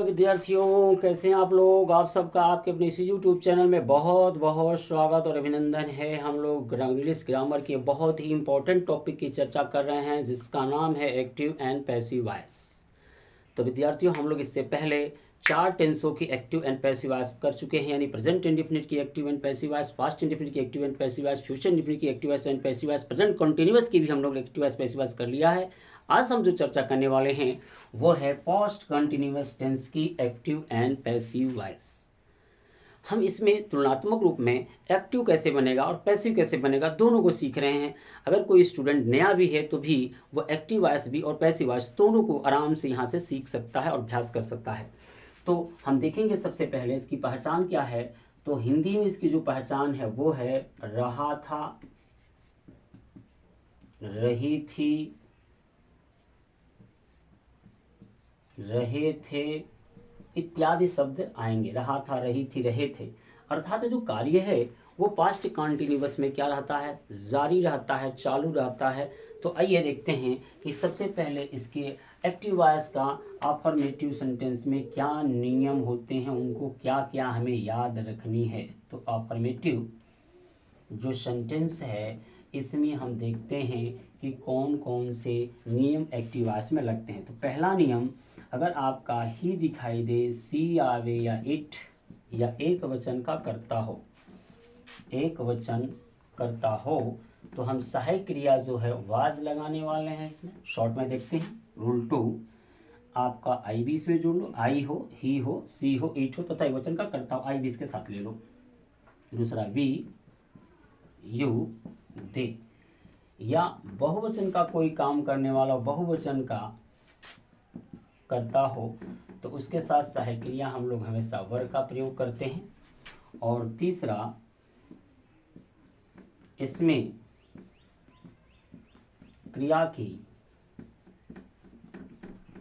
विद्यार्थियों, कैसे हैं आप लोग। आप सबका आपके अपने इसी यूट्यूब चैनल में बहुत बहुत स्वागत और अभिनंदन है। हम लोग इंग्लिश ग्रामर के बहुत ही इंपॉर्टेंट टॉपिक की चर्चा कर रहे हैं जिसका नाम है एक्टिव एंड पैसिव वॉइस। तो विद्यार्थियों, हम लोग इससे पहले 4 टेंसों की एक्टिव एंड पैसिव वॉइस कर चुके हैं, यानी प्रेजेंट इंडेफिनिट की active and passive voice, past indefinite की active and passive voice, future indefinite की active and passive voice, present continuous की भी हम लोग एक्टिव एंड पैसिव वॉइस कर लिया है। आज हम जो चर्चा करने वाले हैं वो है पास्ट कंटिन्यूअस टेंस की एक्टिव एंड पैसिव वॉइस। हम इसमें तुलनात्मक रूप में एक्टिव कैसे बनेगा और पैसिव कैसे बनेगा दोनों को सीख रहे हैं। अगर कोई स्टूडेंट नया भी है तो भी वो एक्टिव वॉइस भी और पैसिव वॉइस दोनों को आराम से यहाँ से सीख सकता है और अभ्यास कर सकता है। तो हम देखेंगे सबसे पहले इसकी पहचान क्या है। तो हिंदी में इसकी जो पहचान है वो है रहा था, रही थी, रहे थे इत्यादि शब्द आएंगे। रहा था, रही थी, रहे थे, अर्थात जो कार्य है वो पास्ट कंटिन्यूअस में क्या रहता है, जारी रहता है, चालू रहता है। तो आइए देखते हैं कि सबसे पहले इसके एक्टिव वॉइस का अफर्मेटिव सेंटेंस में क्या नियम होते हैं, उनको क्या क्या हमें याद रखनी है। तो अफर्मेटिव जो सेंटेंस है इसमें हम देखते हैं कि कौन कौन से नियम एक्टिव वॉइस में लगते हैं। तो पहला नियम, अगर आपका ही दिखाई दे, सी आवे या इट या एक वचन का करता हो, एक वचन करता हो, तो हम सहायक क्रिया जो है वाज लगाने वाले हैं। इसमें शॉर्ट में देखते हैं रूल 2, आपका आई भी इसमें जोड़ लो, आई हो, ही हो, सी हो, इट हो तथा एक वचन का करता हो आई भी इसके साथ ले लो। दूसरा वी, यू, दे, या बहुवचन का कोई काम करने वाला बहुवचन का करता हो तो उसके साथ सहायक क्रिया हम लोग हमेशा वर का प्रयोग करते हैं। और तीसरा, इसमें क्रिया की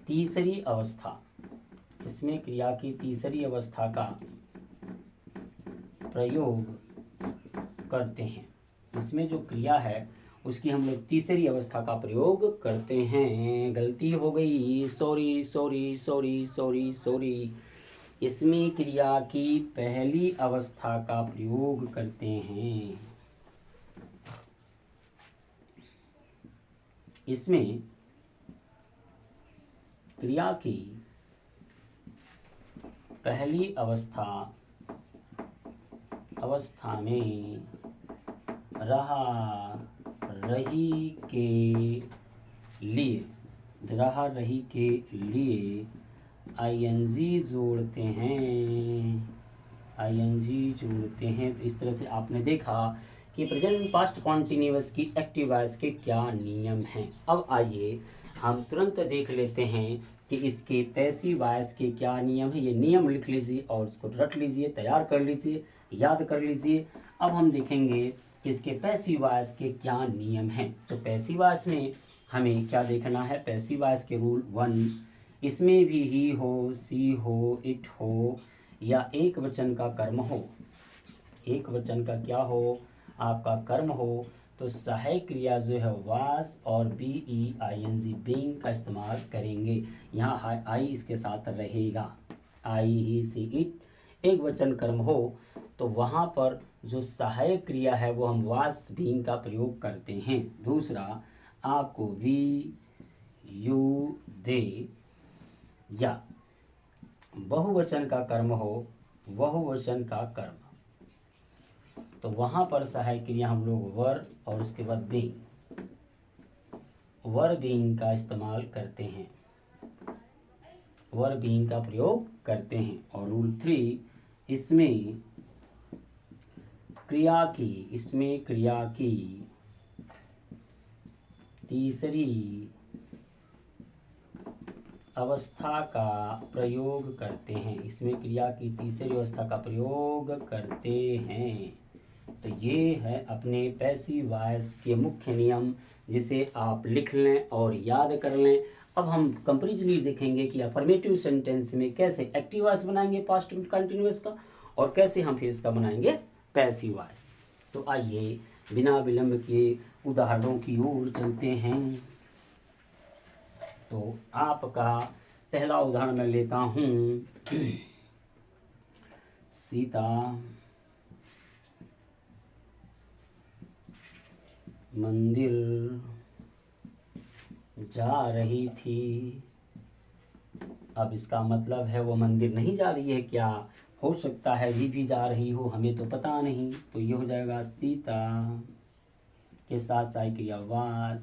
तीसरी अवस्था, इसमें क्रिया की तीसरी अवस्था का प्रयोग करते हैं। इसमें जो क्रिया है उसकी हम लोग तीसरी अवस्था का प्रयोग करते हैं। गलती हो गई, sorry sorry sorry sorry sorry. इसमें क्रिया की पहली अवस्था का प्रयोग करते हैं। इसमें क्रिया की पहली अवस्था में रहा, रही के लिए, रहा रही के लिए आईएनजी जोड़ते हैं, आईएनजी जोड़ते हैं। तो इस तरह से आपने देखा कि प्रेजेंट पास्ट कॉन्टिन्यूअस की एक्टिव वॉइस के क्या नियम हैं। अब आइए हम तुरंत देख लेते हैं कि इसके पैसिव वॉइस के क्या नियम हैं। ये नियम लिख लीजिए और उसको रट लीजिए, तैयार कर लीजिए, याद कर लीजिए। अब हम देखेंगे कि इसके पैसिव वॉइस के क्या नियम हैं। तो पैसिव वॉइस में हमें क्या देखना है, पैसिव वॉइस के रूल 1, इसमें भी ही हो, सी हो, इट हो या एक वचन का कर्म हो, एक वचन का क्या हो, आपका कर्म हो, तो सहायक क्रिया जो है वास और B I N G being का इस्तेमाल करेंगे। यहाँ आई इसके साथ रहेगा, आई, ही, सी, इट। एक वचन कर्म हो तो वहाँ पर जो सहायक क्रिया है वो हम वास बीइंग का प्रयोग करते हैं। दूसरा, आपको वी, यू, दे या बहुवचन का कर्म हो, बहुवचन का कर्म, तो वहाँ पर सहायक क्रिया हम लोग वर और उसके बाद बीइंग, वर बीइंग का इस्तेमाल करते हैं, वर बीइंग का प्रयोग करते हैं। और रूल 3, इसमें क्रिया की, इसमें क्रिया की तीसरी अवस्था का प्रयोग करते हैं, इसमें क्रिया की तीसरी अवस्था का प्रयोग करते हैं। तो ये है अपने पैसिव वॉइस के मुख्य नियम, जिसे आप लिख लें और याद कर लें। अब हम कंपैरेटिवली देखेंगे कि अफर्मेटिव सेंटेंस में कैसे एक्टिव वॉइस बनाएंगे पास्ट कंटिन्यूअस का और कैसे हम फिर इसका बनाएंगे पैसिव वॉइस। तो आइए बिना विलंब के उदाहरणों की ओर चलते हैं। तो आपका पहला उदाहरण मैं लेता हूँ। सीता मंदिर जा रही थी। अब इसका मतलब है वो मंदिर नहीं जा रही है क्या? हो सकता है भी जा रही हो, हमें तो पता नहीं। तो ये हो जाएगा सीता के साथ साइकिल क्रिया वाज।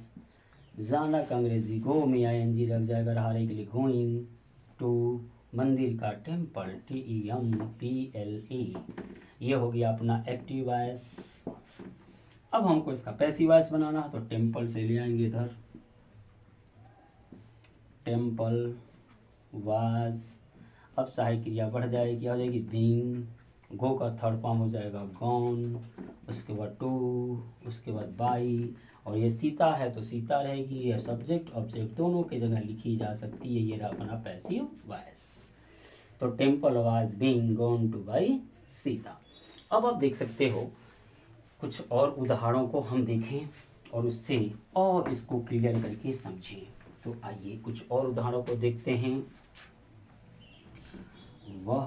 जाना का अंग्रेजी गो में आईएनजी लग जाएगा, रहा रही के लिए गोइंग टू, मंदिर का टेम्पल TEMPLE। ये हो गया अपना एक्टिव वॉइस। अब हमको इसका पैसिव वॉइस बनाना है तो टेम्पल से ले आएंगे इधर, टेम्पल वाज। अब सहायक क्रिया बढ़ जाएगी, क्या हो जाएगी? बीइंग। गो का थर्ड फॉर्म हो जाएगा गॉन, उसके बाद टू, उसके बाद बाई। और ये सीता है तो सीता रहेगी, ये सब्जेक्ट ऑब्जेक्ट दोनों के जगह लिखी जा सकती है। ये रहा अपना पैसिव वॉइस। तो temple was being gone two by Sita. अब आप देख सकते हो कुछ और उदाहरणों को हम देखें और उससे और इसको क्लियर करके समझें। तो आइए कुछ और उदाहरणों को देखते हैं। वह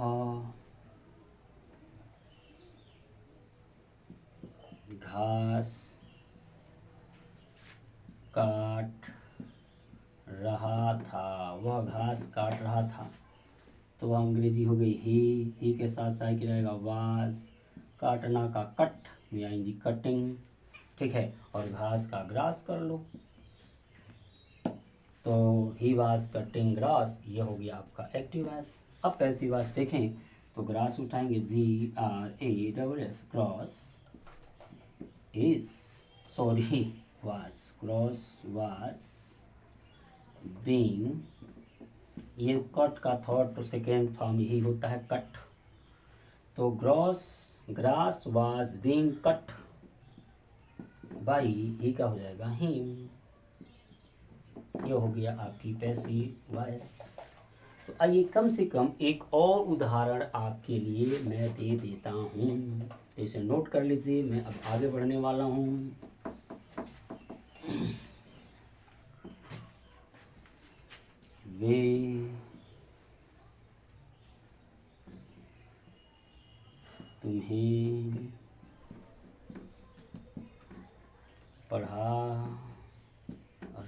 घास काट रहा था। वह घास काट रहा था तो वह अंग्रेजी हो गई ही के साथ साइकिल रहेगा वाज। काटना का कट यानी कटिंग, ठीक है। और घास का ग्रास कर लो तो ही वाज कटिंग ग्रास। ये हो गया आपका एक्टिव वॉइस। अब पैसिव वॉइस देखें तो ग्रास उठाएंगे GRASS, grass is, sorry was, grass was being. ये कट का थर्ड तो सेकेंड फॉर्म यही होता है कट। तो grass was being cut by, ये क्या हो जाएगा? हिम। ये हो गया आपकी पैसिव वॉइस। तो आइए कम से कम एक और उदाहरण आपके लिए मैं दे देता हूँ, इसे नोट कर लीजिए। मैं अब आगे बढ़ने वाला हूँ। वे तुम्हें पढ़ा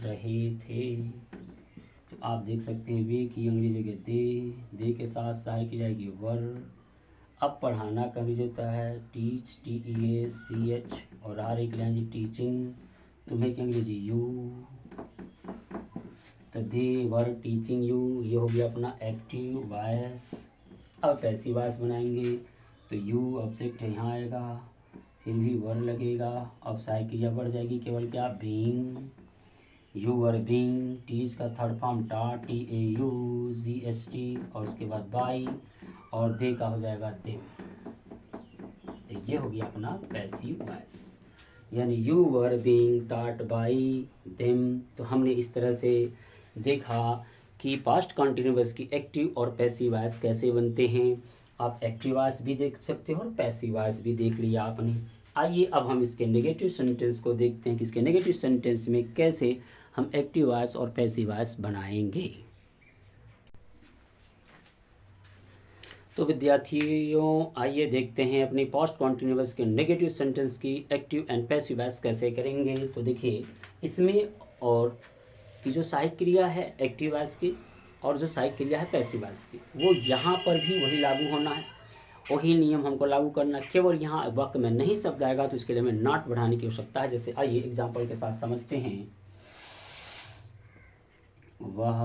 रहे थे। तो आप देख सकते हैं वे की अंग्रेजी के दे के साथ सहायक की जाएगी वर। अब पढ़ाना का भी होता है टीच, TEACH। और हर एक लैंग्वेज टीचिंग, तुम्हें की अंग्रेजी यू। तो दे वर टीचिंग यू। ये हो गया अपना एक्टिव वॉइस। अब पैसिव वॉइस बनाएंगे तो यू ऑब्जेक्ट है यहाँ आएगा, फिर भी वर लगेगा। अब सहायक क्रिया बढ़ जाएगी केवल क्या? Being. You were being, teach का थर्ड फॉर्म टा TAUGHT। और उसके बाद बाई, और दे का हो जाएगा देम। तो ये हो गया अपना पैसिव वॉइस, यानी you were being taught by them. तो हमने इस तरह से देखा कि पास्ट कंटिन्यूअस की एक्टिव और पैसिव वॉइस कैसे बनते हैं। आप एक्टिव वॉइस भी देख सकते हो और पैसिव वॉइस भी देख लिया आपने। आइए अब हम इसके नेगेटिव सेंटेंस को देखते हैं कि इसके नेगेटिव सेंटेंस में कैसे हम एक्टिव वॉइस और पैसिव वॉइस बनाएंगे। तो विद्यार्थियों आइए देखते हैं अपनी पास्ट कॉन्टिन्यूअस के नेगेटिव सेंटेंस की एक्टिव एंड पैसिव वॉइस कैसे करेंगे। तो देखिए इसमें और की जो सहायक क्रिया है एक्टिव वॉइस की और जो सहायक क्रिया है पैसिव वॉइस की, वो यहाँ पर भी वही लागू होना है, वही नियम हमको लागू करना। केवल यहाँ वाक्य में नहीं शब्द आएगा तो इसके लिए हमें नॉट बढ़ाने की आवश्यकता है। जैसे आइए एग्जाम्पल के साथ समझते हैं। वह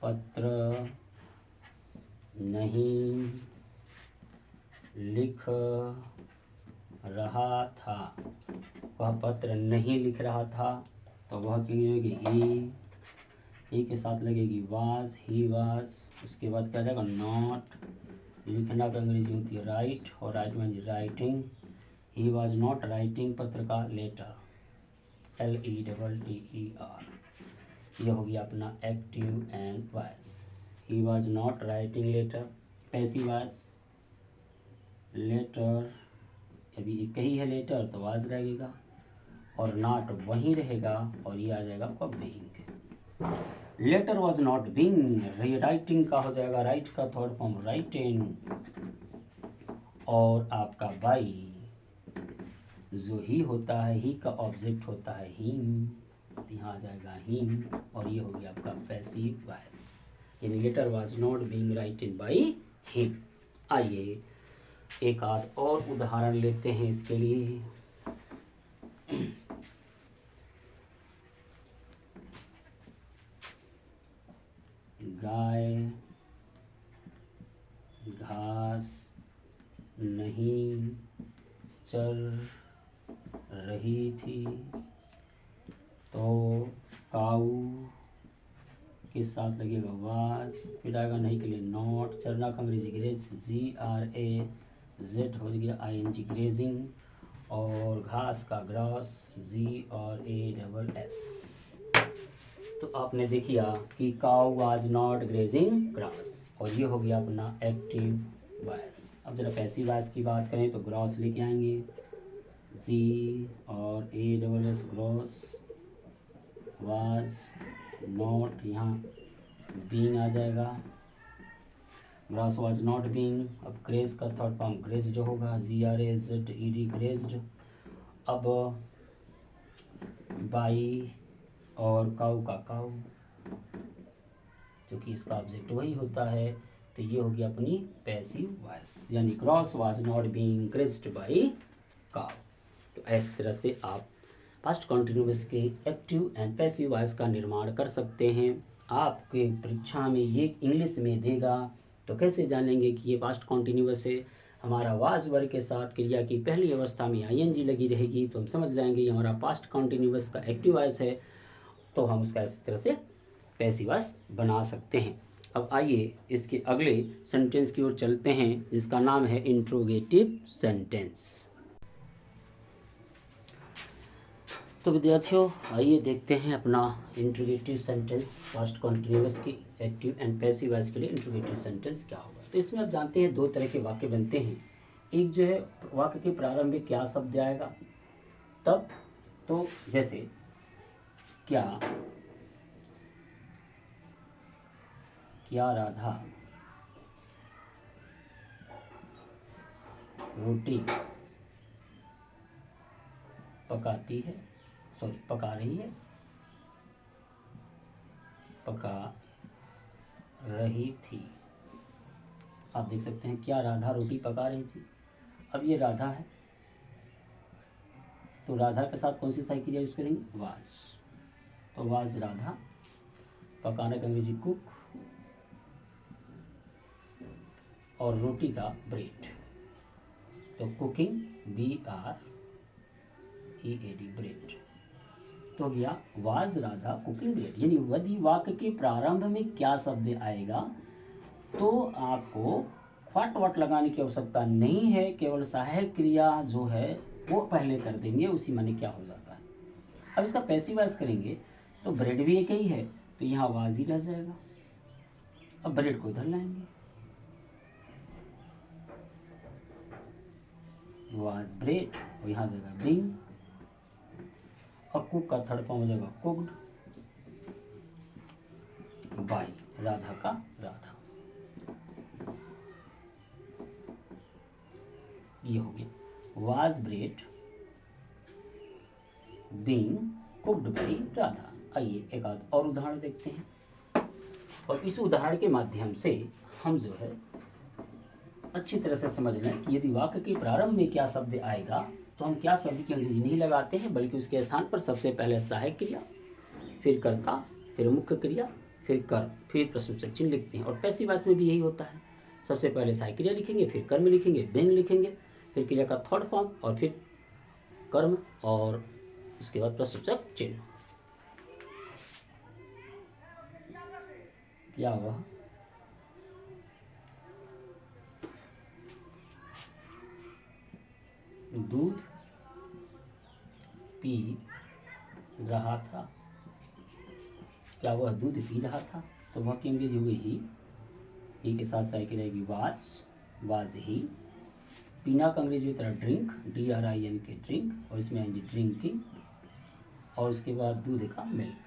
पत्र नहीं लिख रहा था। वह पत्र नहीं लिख रहा था तो वह क्या लगेगी? ही के साथ लगेगी वाज, ही वाज। उसके बाद क्या जाएगा? नॉट। लिखना का अंग्रेजी होती है राइट, और राइट में writing. He was not writing पत्र का लेटर, LETTER। यह हो गया अपना active and voice. He was not writing letter. Passive voice letter, अभी एक ही है लेटर तो वाज रहेगा, और नॉट वहीं रहेगा, और ये आ जाएगा आपका being. Letter was not being, writing का हो जाएगा राइट का थर्ड फॉर्म राइटिंग, और आपका बाई जो ही होता है, ही का ऑब्जेक्ट होता है हिम, यहाँ आ जाएगा हिम, और ये हो गया आपका पैसिव वॉइस, यानी letter was not being written by him. आइए एक आध और उदाहरण लेते हैं इसके लिए। गाय घास नहीं चल रही थी तो काऊ के साथ लगेगा वाज, फिर आएगा नहीं के लिए नॉट, चरना का अंग्रेजी ग्रेज GRAZ हो गया ING ग्रेजिंग, और घास का ग्रास GRASS। तो आपने देखिए कि काऊ वाज नॉट ग्रेजिंग ग्रास, और ये हो गया अपना एक्टिव वॉइस। अब जरा पैसिव वॉइस की बात करें तो ग्रॉस लेके आएंगे GRASS, ग्रॉस वाज नॉट, यहाँ बीइंग आ जाएगा, ग्रास वाज नॉट बीइंग। अब ग्रेज का थर्ड फॉर्म ग्रेज जो होगा GRAZED ग्रेज्ड। अब बाई और काऊ का काऊ, जो कि इसका ऑब्जेक्ट वही होता है, तो ये हो गया अपनी पैसिव वॉइस, यानी grass was not being grazed by cow. तो इस तरह से आप पास्ट कॉन्टिन्यूअस के एक्टिव एंड पैसिव वॉइस का निर्माण कर सकते हैं। आपके परीक्षा में ये इंग्लिश में देगा तो कैसे जानेंगे कि ये पास्ट कॉन्टिन्यूअस है। हमारा वाज वर्ग के साथ क्रिया की पहली अवस्था में ING लगी रहेगी तो हम समझ जाएंगे ये हमारा पास्ट कॉन्टिन्यूअस का एक्टिव वॉइस है, तो हम उसका इस तरह से पैसिव वॉइस बना सकते हैं। अब आइए इसके अगले सेंटेंस की ओर चलते हैं जिसका नाम है इंट्रोगेटिव सेंटेंस। तो विद्यार्थियों आइए देखते हैं अपना इंट्रोगेटिव सेंटेंस पास्ट कॉन्टिन्यूअस की एक्टिव एंड पैसिव वॉइस के लिए इंट्रोगेटिव सेंटेंस क्या होगा। तो इसमें आप जानते हैं दो तरह के वाक्य बनते हैं। एक जो है वाक्य के प्रारंभ में क्या शब्द आएगा तब, तो जैसे क्या राधा रोटी पका रही थी। आप देख सकते हैं क्या राधा रोटी पका रही थी। अब ये राधा है तो राधा के साथ कौन सी सहायक क्रिया यूज करेंगे, वाज। तो वाज राधा, पकाने का अंग्रेजी कुक, और रोटी का ब्रेड, तो कुकिंग BREAD ब्रेड। तो गया वाज राधा कुकिंग ब्रेड, यानी यदि वाक्य के प्रारंभ में क्या शब्द आएगा तो आपको व्हाट लगाने की आवश्यकता नहीं है, केवल सहायक क्रिया जो है वो पहले कर देंगे, उसी माने क्या हो जाता है। अब इसका पैसिव वॉइस करेंगे तो ब्रेड भी एक ही है तो यहाँ वाज ही रह जाएगा। अब ब्रेड को इधर लाएंगे, वाज ब्रेड, और यहाँ जाएगा बीइंग, और कुक का थर्ड फॉर्म हो जाएगा कुक्ड बाई, राधा का राधा। ये हो गया was bread being cooked by Radha. आइए एक आध और उदाहरण देखते हैं, और इस उदाहरण के माध्यम से हम जो है अच्छी तरह से समझ लें कि यदि वाक्य के प्रारंभ में क्या शब्द आएगा तो हम क्या शब्द की अंग्रेजी नहीं लगाते हैं, बल्कि उसके स्थान पर सबसे पहले सहायक क्रिया, फिर कर्ता, फिर मुख्य क्रिया, फिर कर्म, फिर प्रश्नवाचक चिन्ह लिखते हैं। और पैसिव वॉइस में भी यही होता है, सबसे पहले सहायक क्रिया लिखेंगे, फिर कर्म लिखेंगे, बेंग लिखेंगे, फिर क्रिया का थर्ड फॉर्म, और फिर कर्म, और उसके बाद प्रश्नवाचक चिन्ह। क्या हुआ, दूध पी रहा था, क्या वह दूध पी रहा था, तो वह की अंग्रेजी हो गई ही के साथ सहायक रहेगी वाज ही। पीना का अंग्रेजी होता है ड्रिंक, DRINK ड्रिंक, और इसमें आएंगे ड्रिंकिंग, और उसके बाद दूध का milk.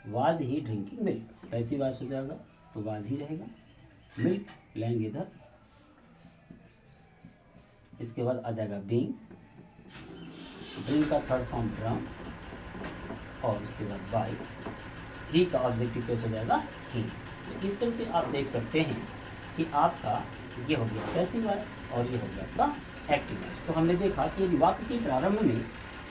Was he drinking milk, passive voice हो जाएगा तो वाज ही रहेगा, मिल्क लाएंगे इधर, इसके बाद आ जाएगा बीइंग, ड्रिंक का थर्ड फॉर्म ड्रंक, और उसके बाद बाय, ही का ऑब्जेक्टिव केस हो जाएगा ही। तो इस तरह से आप देख सकते हैं कि आपका ये हो गया पैसिव वॉइस और ये हो गया आपका एक्टिव वॉइस। तो हमने देखा कि यदि वाक्य के प्रारंभ में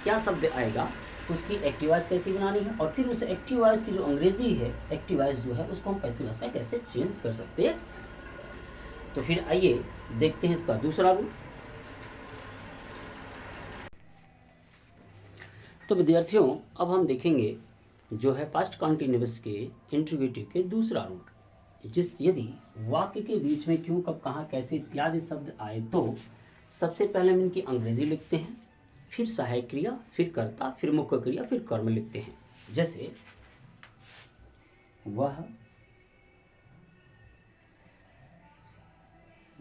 क्या शब्द आएगा तो उसकी एक्टिव वॉइस कैसे बनानी है, और फिर उस एक्टिव वॉइस की जो अंग्रेजी है एक्टिव वॉइस जो है उसको हम पैसिव वॉइस में कैसे चेंज कर सकते हैं। तो फिर आइए देखते हैं इसका दूसरा रूल। तो विद्यार्थियों अब हम देखेंगे जो है पास्ट कॉन्टिन्यूअस के इंट्रोगेटिव के दूसरा रूल। यदि वाक्य के बीच में क्यों, कब, कहाँ, कैसे इत्यादि शब्द आए तो सबसे पहले हम इनकी अंग्रेजी लिखते हैं, फिर सहायक क्रिया, फिर कर्ता, फिर मुख्य क्रिया, फिर कर्म लिखते हैं। जैसे वह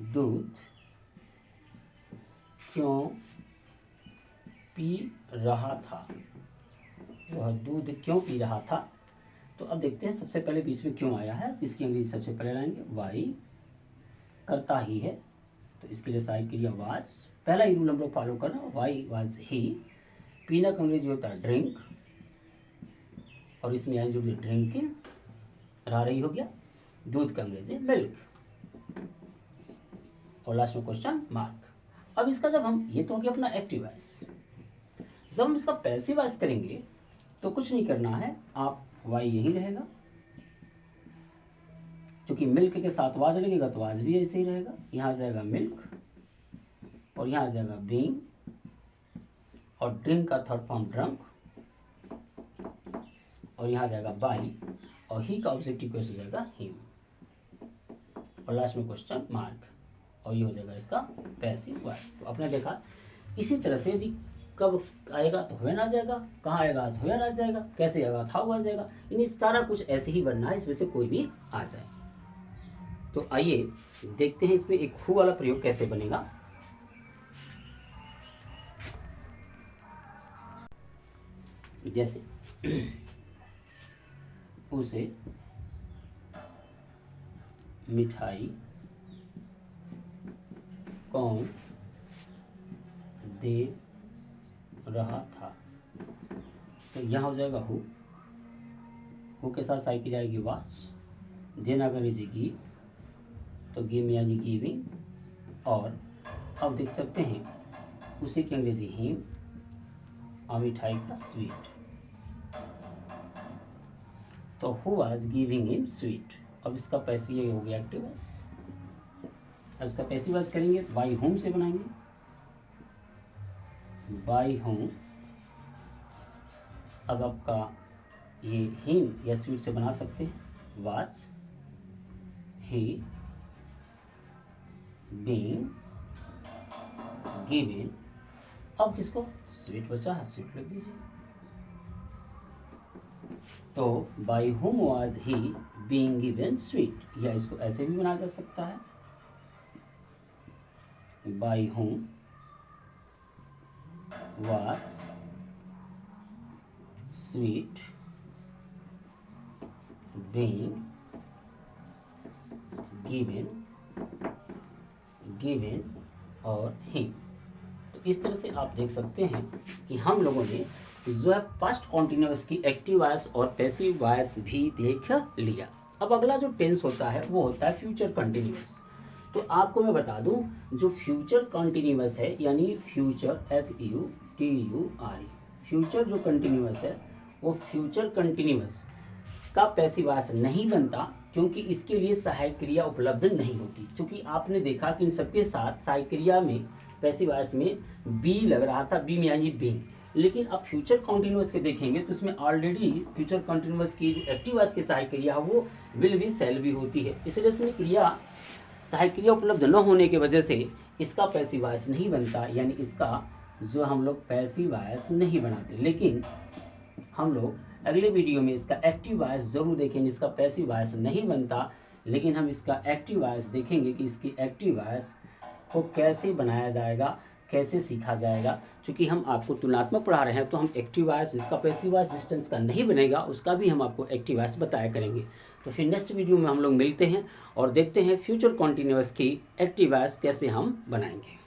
दूध क्यों पी रहा था, वह दूध क्यों पी रहा था। तो अब देखते हैं सबसे पहले बीच में क्यों आया है, तो इसकी अंग्रेजी सबसे पहले लाएंगे, वाई करता ही है तो इसके लिए सहायक क्रिया वाज, पहला ही रूल हम लोग फॉलो करना, वाई वाज ही, पीना का अंग्रेजी होता है ड्रिंक, और इसमें आए जो ड्रिंकिंग रहा रही हो गया, दूध का अंग्रेजी मिल्क, और लास्ट में क्वेश्चन मार्क। अब इसका जब हम, ये तो हो गया अपना एक्टिव वॉइस, जब हम इसका पैसिव वॉइस करेंगे तो कुछ नहीं करना है, आप वाई यही रहेगा, क्योंकि मिल्क के साथ वाज लगेगा तो वाज भी ऐसे ही रहेगा, यहाँ आ जाएगा मिल्क और यहाँ आ जाएगा बीइंग, और ड्रिंक का थर्ड फॉर्म ड्रंक, और यहाँ आ जाएगा बाई, और ही का ऑब्जेक्टिव केस हो जाएगा हिम, और लास्ट में क्वेश्चन मार्क, और ये हो जाएगा इसका पैसिव वॉइस। तो आपने देखा इसी तरह से यदि कब आएगा तो हुआ ना जाएगा, कहाँ आएगा तो हुआ ना जाएगा, कैसे आएगा था हुआ जाएगा, इन्हें सारा कुछ ऐसे ही बनना है, इसमें से कोई भी आ जाए। तो आइए देखते हैं इसमें एक हु वाला प्रयोग कैसे बनेगा। जैसे उसे मिठाई कौन दे रहा था, तो यहाँ हो जाएगा हु के साथ साइड की जाएगी वाज, देना अंग्रेजी गिव, तो गिव में यानी गिविंग, और अब देख सकते हैं उसी की अंग्रेजी हिम, और मिठाई का स्वीट, तो who was giving him sweet. अब इसका पैसिव ये हो गया एक्टिव वॉइस। अब इसका पैसिव वॉइस करेंगे बाय होम से बनाएंगे, बाय होम। अब आपका ये हिम या स्वीट से बना सकते हैं, वाज ही बीइंग गिवन, अब किसको स्वीट बचा है, स्वीट लिख दीजिए। तो by whom was he being given sweet, या इसको ऐसे भी बनाया जा सकता है, by whom was sweet being given और him। तो इस तरह से आप देख सकते हैं कि हम लोगों ने जो है पास्ट कॉन्टिन्यूअस की एक्टिव वॉइस और पैसिव वॉइस भी देख लिया। अब अगला जो टेंस होता है वो होता है फ्यूचर कंटिन्यूअस। तो आपको मैं बता दूं जो फ्यूचर कंटिन्यूअस है यानी फ्यूचर FUTURE, फ्यूचर जो कंटिन्यूअस है वो फ्यूचर कंटिन्यूअस का पैसिव वॉइस नहीं बनता, क्योंकि इसके लिए सहायक क्रिया उपलब्ध नहीं होती। क्योंकि आपने देखा कि इन सबके साथ सहायक क्रिया में पैसिव वॉइस में बी लग रहा था, बी में यानी बीइंग, लेकिन अब फ्यूचर कंटिन्यूअस के देखेंगे तो इसमें ऑलरेडी फ्यूचर कंटिन्यूअस की जो एक्टिव वॉइस की सहायक क्रिया है वो विल भी सेल भी होती है, इसलिए इसमें क्रिया सहायक क्रिया उपलब्ध न होने की वजह से इसका पैसिव वॉइस नहीं बनता, यानी इसका जो हम लोग पैसिव वॉइस नहीं बनाते। लेकिन हम लोग अगले वीडियो में इसका एक्टिव वॉइस जरूर देखेंगे, इसका पैसिव वॉइस नहीं बनता, लेकिन हम इसका एक्टिव वॉइस देखेंगे कि इसकी एक्टिव वॉइस को कैसे बनाया जाएगा, कैसे सीखा जाएगा। क्योंकि हम आपको तुलनात्मक पढ़ा रहे हैं तो हम एक्टिव वॉइस जिसका पैसिव वॉइस डिस्टेंस का नहीं बनेगा उसका भी हम आपको एक्टिव वॉइस बताया करेंगे। तो फिर नेक्स्ट वीडियो में हम लोग मिलते हैं और देखते हैं फ्यूचर कॉन्टिन्यूअस की एक्टिव वॉइस कैसे हम बनाएंगे।